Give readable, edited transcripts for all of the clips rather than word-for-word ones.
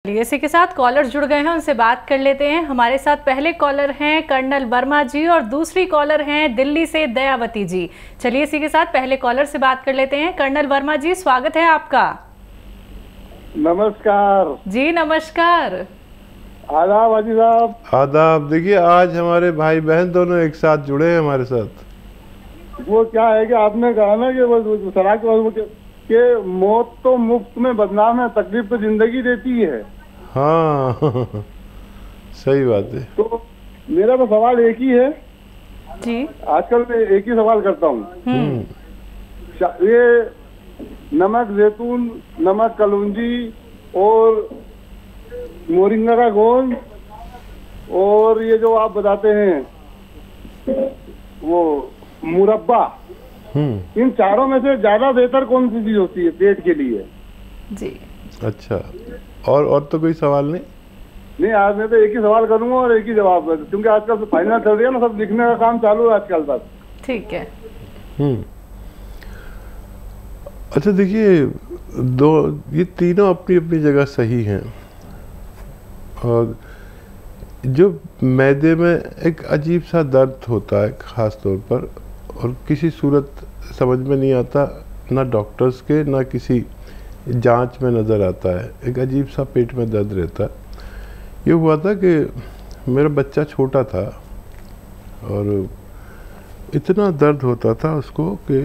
चलिए इसी के साथ कॉलर जुड़ गए हैं, उनसे बात कर लेते हैं। हमारे साथ पहले कॉलर हैं कर्नल वर्मा जी और दूसरी कॉलर हैं दिल्ली से दयावती जी। चलिए इसी के साथ पहले कॉलर से बात कर लेते हैं। कर्नल वर्मा जी, स्वागत है आपका। नमस्कार जी नमस्कार। आदाब हाजी साहब। आदाब। देखिए आज हमारे भाई बहन दोनों एक साथ जुड़े हैं हमारे साथ। वो क्या है कि आपने कहा ना कि वो सलाह के मौत तो मुफ्त में बदनाम है, तकलीफ तो जिंदगी देती है। हाँ सही बात है। तो मेरा तो सवाल एक ही है जी। आजकल मैं एक ही सवाल करता हूँ। ये नमक जैतून, नमक कलौंजी और मोरिंगा का गोंद और ये जो आप बताते हैं वो मुरब्बा, इन चारों में से ज्यादा बेहतर कौन सी चीज होती है पेट के लिए? जी अच्छा, और तो कोई सवाल नहीं? आज मैं तो एक ही सवाल करूंगा और एक ही जवाब, क्योंकि आजकल तो फाइनल चल रही है ना, सब लिखने का काम चालू है आजकल बस। ठीक है। अच्छा देखिए, ये तीनों अपनी अपनी जगह सही हैं। और जो मैदे में एक अजीब सा दर्द होता है ख़ास तौर पर, और किसी सूरत समझ में नहीं आता, ना डॉक्टर्स के ना किसी जांच में नज़र आता है, एक अजीब सा पेट में दर्द रहता है। ये हुआ था कि मेरा बच्चा छोटा था और इतना दर्द होता था उसको कि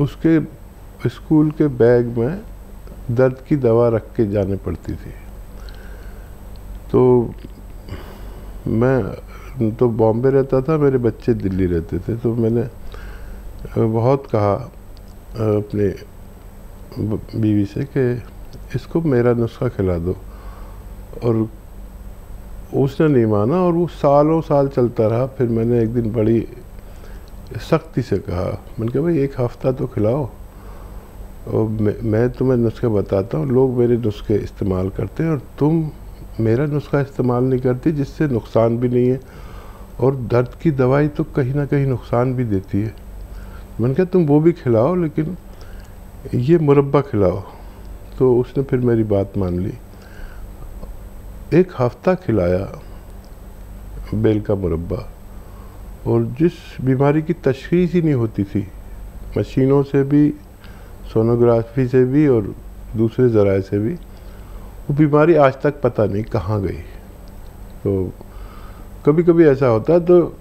उसके स्कूल के बैग में दर्द की दवा रख के जाने पड़ती थी। तो मैं तो बॉम्बे रहता था, मेरे बच्चे दिल्ली रहते थे, तो मैंने बहुत कहा अपने बीवी से कि इसको मेरा नुस्खा खिला दो, और उसने नहीं माना और वो सालों साल चलता रहा। फिर मैंने एक दिन बड़ी सख्ती से कहा, मैंने कहा भाई एक हफ्ता तो खिलाओ, और मैं तुम्हें नुस्खे बताता हूँ, लोग मेरे नुस्खे इस्तेमाल करते हैं और तुम मेरा नुस्खा इस्तेमाल नहीं करती, जिससे नुकसान भी नहीं है, और दर्द की दवाई तो कहीं ना कहीं नुकसान भी देती है। मैंने कहा तुम वो भी खिलाओ लेकिन ये मुरब्बा खिलाओ। तो उसने फिर मेरी बात मान ली, एक हफ्ता खिलाया बेल का मुरब्बा, और जिस बीमारी की तशख़ीस ही नहीं होती थी, मशीनों से भी, सोनोग्राफी से भी और दूसरे ज़राए से भी, वो बीमारी आज तक पता नहीं कहाँ गई। तो कभी कभी ऐसा होता है, तो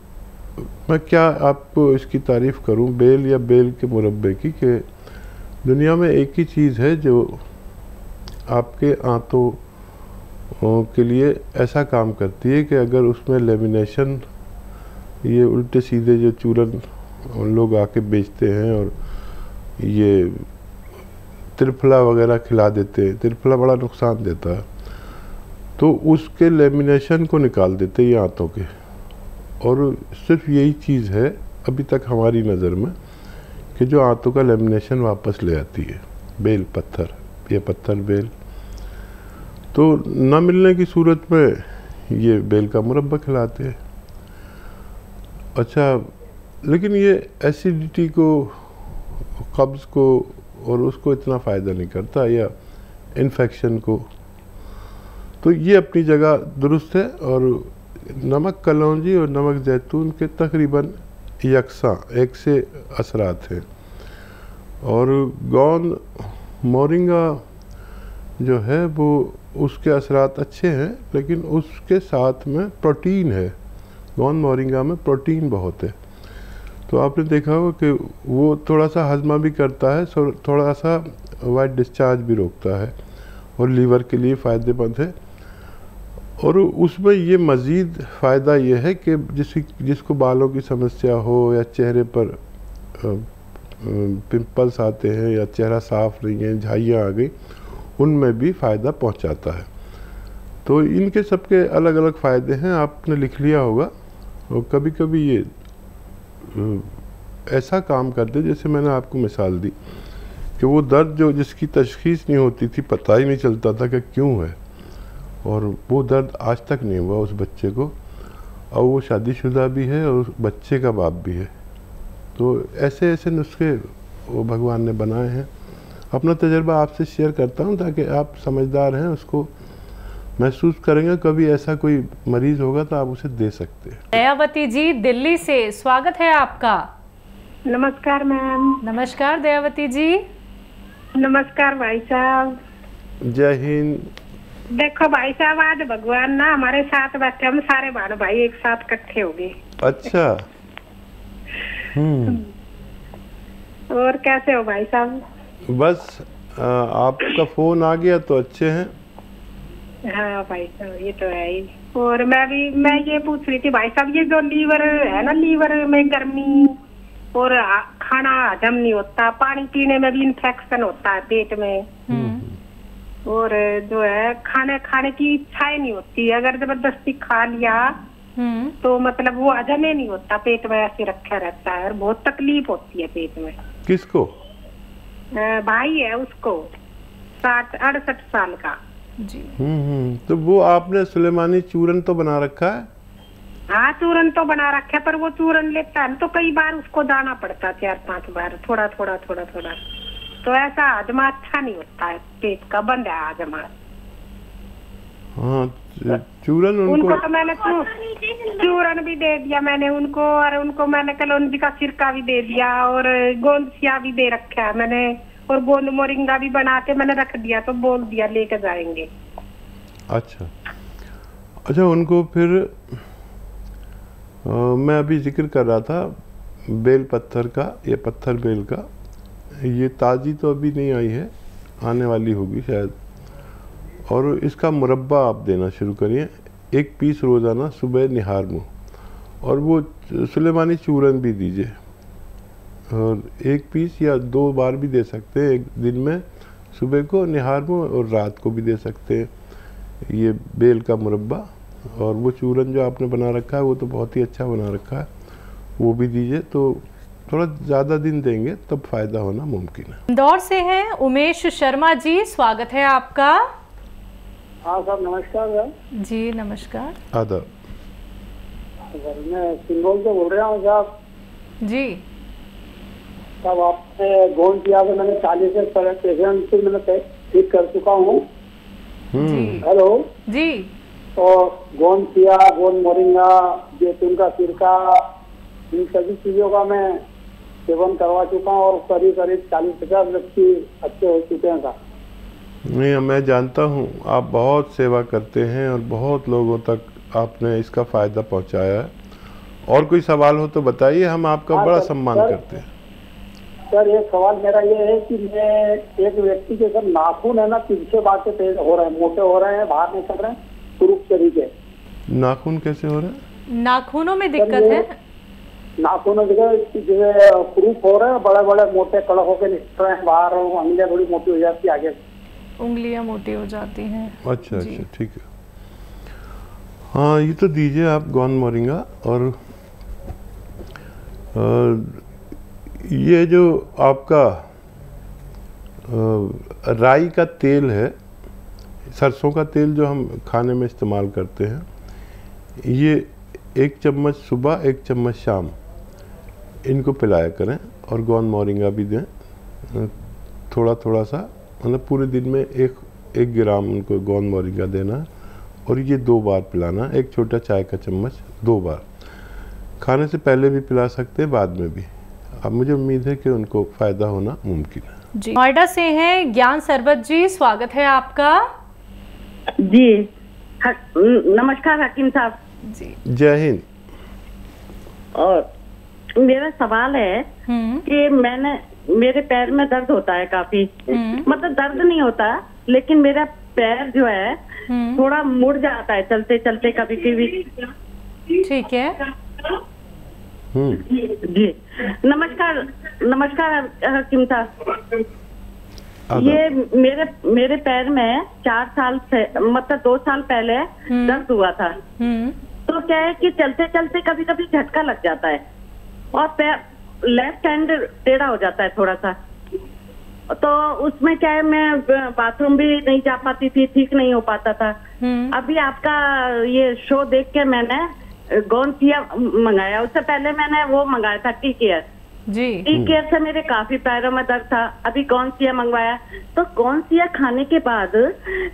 मैं क्या आपको इसकी तारीफ़ करूं बेल या बेल के मुरब्बे की, कि दुनिया में एक ही चीज़ है जो आपके आंतों के लिए ऐसा काम करती है कि अगर उसमें लेमिनेशन, ये उल्टे सीधे जो चूरन लोग आके बेचते हैं और ये त्रिफला वगैरह खिला देते हैं, त्रिफला बड़ा नुकसान देता है, तो उसके लेमिनेशन को निकाल देते हैं ये आंतों के। और सिर्फ यही चीज़ है अभी तक हमारी नज़र में कि जो आंतों का लेमिनेशन वापस ले आती है, बेल पत्थर या पत्थर बेल। तो न मिलने की सूरत में ये बेल का मुरब्बा खिलाते हैं। अच्छा, लेकिन ये एसिडिटी को, कब्ज़ को और उसको इतना फ़ायदा नहीं करता, या इन्फेक्शन को। तो ये अपनी जगह दुरुस्त है। और नमक कलौंजी और नमक जैतून के तकरीबन यकसा एक से असरात हैं। और गोंद मोरिंगा जो है वो उसके असरात अच्छे हैं, लेकिन उसके साथ में प्रोटीन है। गोंद मोरिंगा में प्रोटीन बहुत है, तो आपने देखा होगा कि वो थोड़ा सा हजमा भी करता है, थोड़ा सा वाइट डिस्चार्ज भी रोकता है और लीवर के लिए फ़ायदेमंद है। और उसमें ये मज़ीद फ़ायदा ये है कि जिसको बालों की समस्या हो, या चेहरे पर पिंपल्स आते हैं, या चेहरा साफ़ नहीं है, झाइयाँ आ गई, उनमें भी फ़ायदा पहुंचाता है। तो इनके सबके अलग अलग फ़ायदे हैं, आपने लिख लिया होगा। और कभी कभी ये ऐसा काम करते, जैसे मैंने आपको मिसाल दी कि वो दर्द जो जिसकी तशख़ीस नहीं होती थी, पता ही नहीं चलता था कि क्यों है, और वो दर्द आज तक नहीं हुआ उस बच्चे को, और वो शादीशुदा भी है और उस बच्चे का बाप भी है। तो ऐसे ऐसे नुस्खे वो भगवान ने बनाए हैं, अपना तजर्बा आपसे शेयर करता हूँ ताकि आप समझदार हैं, उसको महसूस करेंगे। कभी ऐसा कोई मरीज होगा तो आप उसे दे सकते हैं। दयावती जी दिल्ली से स्वागत है आपका। नमस्कार मैम। नमस्कार दयावती जी। नमस्कार भाई साहब। जय हिंद। देखो भाई साहब, आज भगवान ना हमारे साथ बैठे, हम सारे बहन भाई एक साथ इकट्ठे हो गए। अच्छा। और कैसे हो भाई साहब? बस आपका फोन आ गया तो अच्छे हैं। हाँ भाई साहब, ये तो है ही। और मैं ये पूछ रही थी भाई साहब, ये जो लीवर है ना, लीवर में गर्मी और खाना हजम नहीं होता, पानी पीने में भी इन्फेक्शन होता है पेट में, और जो है खाने की इच्छा ही नहीं होती। अगर जबरदस्ती खा लिया तो मतलब वो हजम ही नहीं होता, पेट में ऐसे रखा रहता है और बहुत तकलीफ होती है पेट में। किसको? भाई है उसको, 68 साल का जी। तो वो आपने सुलेमानी चूरन तो बना रखा है? हाँ चूरन तो बना रखा है, पर वो चूरन लेता है तो कई बार उसको जाना पड़ता है, 4-5 बार, थोड़ा थोड़ा थोड़ा थोड़ा, तो ऐसा हजमा अच्छा नहीं होता है, पेट का बंद है हजमा। हाँ चूरन उनको तो मैंने चूरन भी दे दिया मैंने उनको, और उनको मैंने कलौंजी का सिरका भी दे दिया, और गोंदसिया भी दे रखा है मैंने, और गोंद मोरिंगा भी बना के मैंने रख दिया, तो बोल दिया लेकर जाएंगे। अच्छा उनको फिर मैं अभी जिक्र कर रहा था बेल पत्थर का, ये पत्थर बेल का, ये ताज़ी तो अभी नहीं आई है, आने वाली होगी शायद। और इसका मुरब्बा आप देना शुरू करिए, 1 पीस रोज़ाना सुबह निहार मुँह, और वो सुलेमानी चूरन भी दीजिए, और 1 पीस या 2 बार भी दे सकते हैं एक दिन में, सुबह को निहार मुँह और रात को भी दे सकते हैं ये बेल का मुरब्बा। और वो चूरन जो आपने बना रखा है वो तो बहुत ही अच्छा बना रखा है, वो भी दीजिए, तो थोड़ा ज़्यादा दिन देंगे तब फायदा होना मुमकिन है। इंदौर से हैं उमेश शर्मा जी, स्वागत है आपका। हाँ सर नमस्कार सर। जी नमस्कार। आदाब। मैं सिंगोल से बोल रहा हूँ साहब। जी तब आपने गोंद किया तो मैंने 40 से पेशेंट से मैंने ठीक कर चुका हूँ। हेलो जी। तो गोंद किया, गोंद मोरिंगा, जैतून का सिरका, इन सभी चीजों का मैं सेवन करवा चुका हूँ, और करीब 40-50 व्यक्ति अच्छे हो चुके हैं साहब। नहीं मैं जानता हूँ आप बहुत सेवा करते हैं और बहुत लोगों तक आपने इसका फ़ायदा पहुँचाया है। और कोई सवाल हो तो बताइए, हम आपका बड़ा सम्मान करते हैं। सर एक सवाल मेरा ये है कि मैं एक व्यक्ति के सर नाखून है ना पीछे बातें तेज हो रहे हैं, मोटे हो रहे हैं, बाहर निकल रहे हैं कुरूप तरीके। नाखून कैसे हो रहे हैं? नाखूनों में दिक्कत है? नाखूनों में कुरूप हो रहे हैं, बड़े बड़े मोटे कड़क होकर निकल रहे हैं बाहर, उंगलियां थोड़ी मोटी हो जाती है, आगे उंगलियां मोटी हो जाती हैं। अच्छा अच्छा ठीक है। हाँ ये तो दीजिए आप गोंद मोरिंगा, और ये जो आपका राई का तेल है, सरसों का तेल जो हम खाने में इस्तेमाल करते हैं, ये 1 चम्मच सुबह 1 चम्मच शाम इनको पिलाया करें, और गोंद मोरिंगा भी दें थोड़ा थोड़ा सा, मतलब पूरे दिन में 1 ग्राम उनको गोंद मोरिंगा देना है, और ये 2 बार पिलाना, 1 छोटा चाय का चम्मच 2 बार, खाने से पहले भी पिला सकते हैं, बाद में भी। अब मुझे उम्मीद है कि उनको फ़ायदा होना मुमकिन है। जी नोएडा से हैं ज्ञान सरबत जी, स्वागत है आपका। जी नमस्कार हकीम साहब जी। जय हिंद। और मेरा सवाल है कि मेरे पैर में दर्द होता है काफी, मतलब दर्द नहीं होता लेकिन मेरा पैर जो है थोड़ा मुड़ जाता है चलते चलते कभी कभी। ठीक है जी नमस्कार हकीम साहब। ये मेरे पैर में 4 साल से, मतलब 2 साल पहले दर्द हुआ था, तो क्या है कि चलते चलते कभी कभी झटका लग जाता है, और पैर लेफ्ट हैंड टेढ़ा हो जाता है थोड़ा सा, तो उसमें क्या है मैं बाथरूम भी नहीं जा पाती थी, ठीक नहीं हो पाता था। अभी आपका ये शो देख के मैंने गोंद किया मंगाया, उससे पहले मैंने वो मंगाया था टी केयर, जी। केयर से मेरे काफी पैरों में दर्द था। अभी गौनसिया मंगवाया, तो गौनसिया खाने के बाद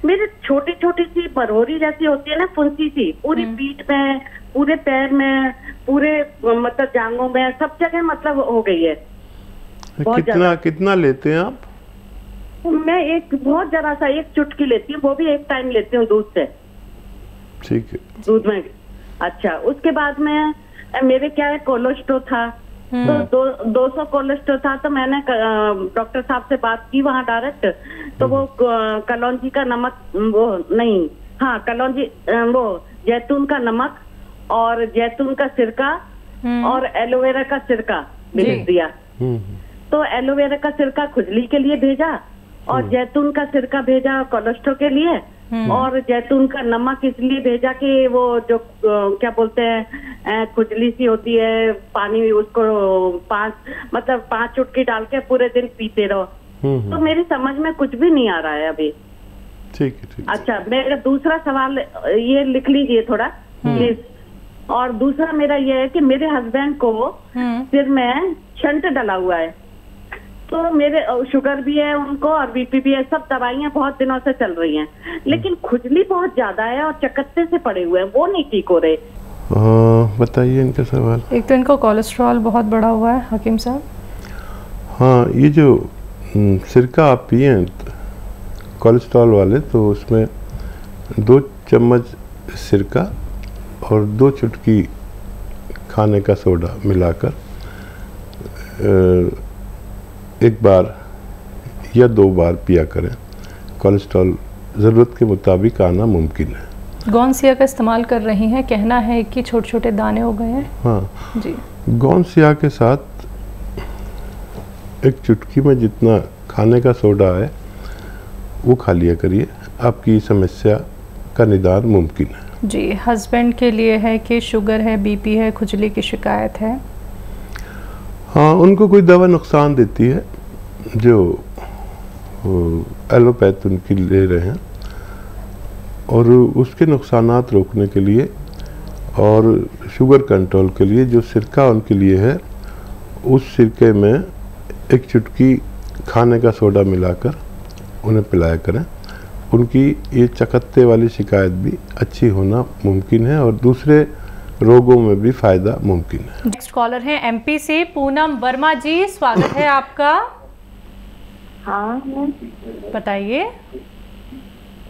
मेरे छोटी छोटी सी बरहोरी जैसी होती है ना, फुंसी सी, पूरी पीठ में, पूरे पैर में, पूरे मतलब जांघों में, सब जगह मतलब हो गई है। कितना लेते हैं आप? मैं एक बहुत जरा सा एक चुटकी लेती हूँ, वो भी एक टाइम लेती हूँ दूध से। ठीक है। दूध में। अच्छा, उसके बाद में मेरे क्या है, कोलेस्ट्रॉल था, तो 200 कोलेस्ट्रॉल था। तो मैंने डॉक्टर साहब से बात की वहाँ डायरेक्ट, तो वो कलौंजी का नमक, वो नहीं, हाँ कलौंजी, वो जैतून का नमक और जैतून का सिरका और एलोवेरा का सिरका भेज दिया। तो एलोवेरा का सिरका खुजली के लिए भेजा और जैतून का सिरका भेजा कोलेस्ट्रॉल के लिए, और जैतून का नमक इसलिए भेजा कि वो जो क्या बोलते हैं खुजली सी होती है, पानी उसको 5 चुटकी डाल के पूरे दिन पीते रहो। तो मेरी समझ में कुछ भी नहीं आ रहा है अभी। ठीक है। अच्छा, मेरा दूसरा सवाल ये लिख लीजिए थोड़ा प्लीज। और दूसरा मेरा ये है कि मेरे हस्बैंड को सिर में शंट डला हुआ है, तो मेरे शुगर भी है उनको और बीपी भी है, सब दवाइयाँ बहुत दिनों से चल रही हैं, लेकिन खुजली बहुत ज्यादा है और चकत्ते से पड़े हुए हैं, वो नहीं ठीक हो रहे। बताइए इनका सवाल। एक तो इनको कोलेस्ट्रॉल बहुत बढ़ा हुआ है हकीम साहब। हाँ, ये जो सिरका आप पिए कोलेस्ट्रॉल वाले, तो उसमें 2 चम्मच सिरका और 2 चुटकी खाने का सोडा मिलाकर 1 बार या 2 बार पिया करें। कोलेस्ट्रॉल ज़रूरत के मुताबिक आना मुमकिन है। गौनसिया का इस्तेमाल कर रही हैं, कहना है कि छोटे छोटे दाने हो गए हैं। हाँ जी। गौनसिया के साथ 1 चुटकी में जितना खाने का सोडा है वो खा लिया करिए, आपकी समस्या का निदान मुमकिन है। जी। हस्बैंड के लिए है कि शुगर है, बीपी है, खुजली की शिकायत है। हाँ, उनको कोई दवा नुकसान देती है जो एलोपैथ उनकी ले रहे हैं, और उसके नुकसानात रोकने के लिए और शुगर कंट्रोल के लिए जो सिरका उनके लिए है, उस सिरके में 1 चुटकी खाने का सोडा मिलाकर उन्हें पिलाया करें। उनकी ये चकत्ते वाली शिकायत भी अच्छी होना मुमकिन है और दूसरे रोगों में भी फायदा मुमकिन है। नेक्स्ट कॉलर है एमपी से पूनम वर्मा जी, स्वागत है आपका। हाँ, बताइए।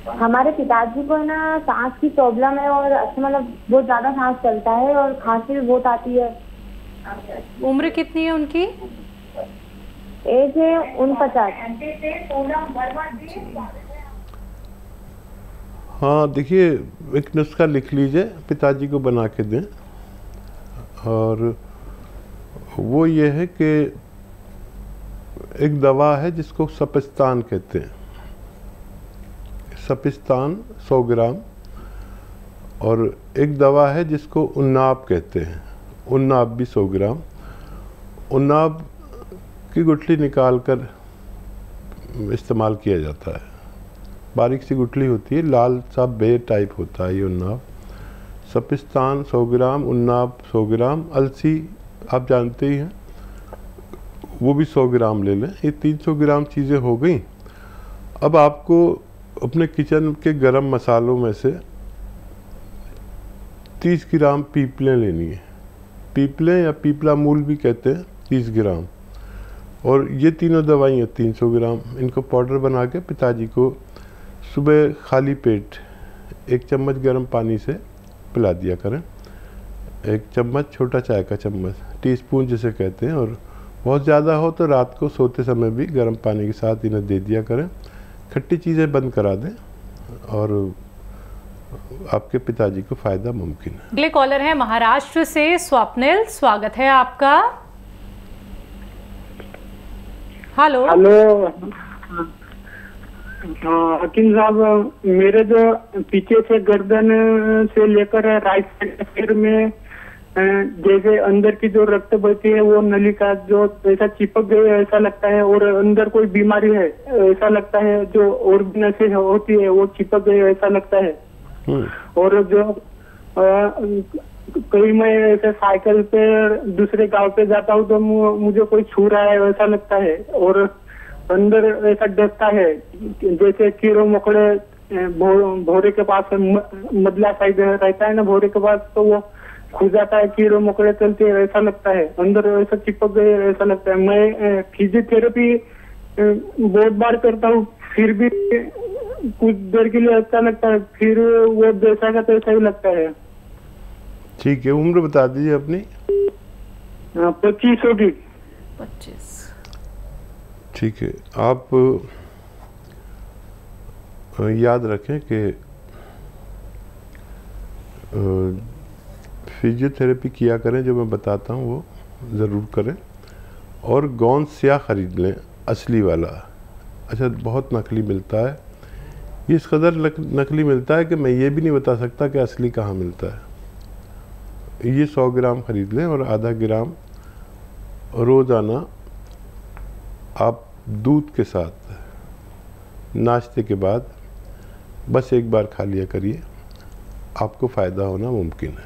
हमारे पिताजी को ना सांस की प्रॉब्लम है और मतलब बहुत ज्यादा सांस चलता है और खांसी भी बहुत आती है। उम्र कितनी है उनकी? एज है 49। हाँ, देखिए, एक नुस्खा लिख लीजिए, पिताजी को बना के दें, और वो ये है कि एक दवा है जिसको सपिस्तान कहते हैं। सपिस्तान 100 ग्राम, और एक दवा है जिसको उन्नाब कहते हैं, उन्नाब भी 100 ग्राम। उन्नाब की गुठली निकाल कर इस्तेमाल किया जाता है। बारीक सी गुठली होती है, लाल सा बे टाइप होता है ये उन्नाब। सपिस्तान 100 ग्राम, उन्नाब 100 ग्राम, अलसी आप जानते ही हैं, वो भी 100 ग्राम ले लें। ये 300 ग्राम चीज़ें हो गई। अब आपको अपने किचन के गरम मसालों में से 30 ग्राम पीपलें लेनी है। पीपलें या पीपला मूल भी कहते हैं, 30 ग्राम। और ये तीनों दवाइयाँ 300 ग्राम। इनको पाउडर बना के पिताजी को सुबह खाली पेट 1 चम्मच गर्म पानी से पिला दिया करें। 1 चम्मच, छोटा चाय का चम्मच, टीस्पून जिसे कहते हैं। और बहुत ज़्यादा हो तो रात को सोते समय भी गर्म पानी के साथ इन्हें दे दिया करें। खट्टी चीज़ें बंद करा दें और आपके पिताजी को फ़ायदा मुमकिन है। अगले कॉलर है महाराष्ट्र से स्वप्निल, स्वागत है आपका। हेलो। हाँ हकीम साहब, मेरे जो पीछे से गर्दन से लेकर राइट साइड सिर में जैसे अंदर की जो रक्त बहती है वो नलिका जो ऐसा चिपक गई है ऐसा लगता है, और अंदर कोई बीमारी है ऐसा लगता है, जो और भी नसें होती है वो चिपक गई ऐसा लगता है। और जो कहीं मैं ऐसे साइकिल पे दूसरे गांव पे जाता हूँ तो मुझे कोई छू रहा है वैसा लगता है, और अंदर ऐसा डरता है जैसे कीड़े मकोड़े भोरे के पास मदला साइड रहता है ना, भोरे के पास तो वो खुद जाता है, कीड़े मकोड़े चलते हैं ऐसा लगता है, अंदर ऐसा चिपक गए ऐसा लगता है। मैं फिजियोथेरेपी बहुत बार करता हूँ, फिर भी कुछ देर के लिए अच्छा लगता है, फिर वो जैसा का तैसा ही लगता है। ठीक है, उम्र बता दीजिए अपनी। 25 होगी। 25। ठीक है, आप याद रखें कि फिजियोथेरेपी किया करें, जो मैं बताता हूँ वो ज़रूर करें, और गोंद स्याह खरीद लें, असली वाला। अच्छा, बहुत नकली मिलता है, ये इस कदर नकली मिलता है कि मैं ये भी नहीं बता सकता कि असली कहाँ मिलता है। ये 100 ग्राम खरीद लें और आधा ग्राम रोज़ाना आप दूध के साथ नाश्ते के बाद बस एक बार खा लिया करिए, आपको फ़ायदा होना मुमकिन है।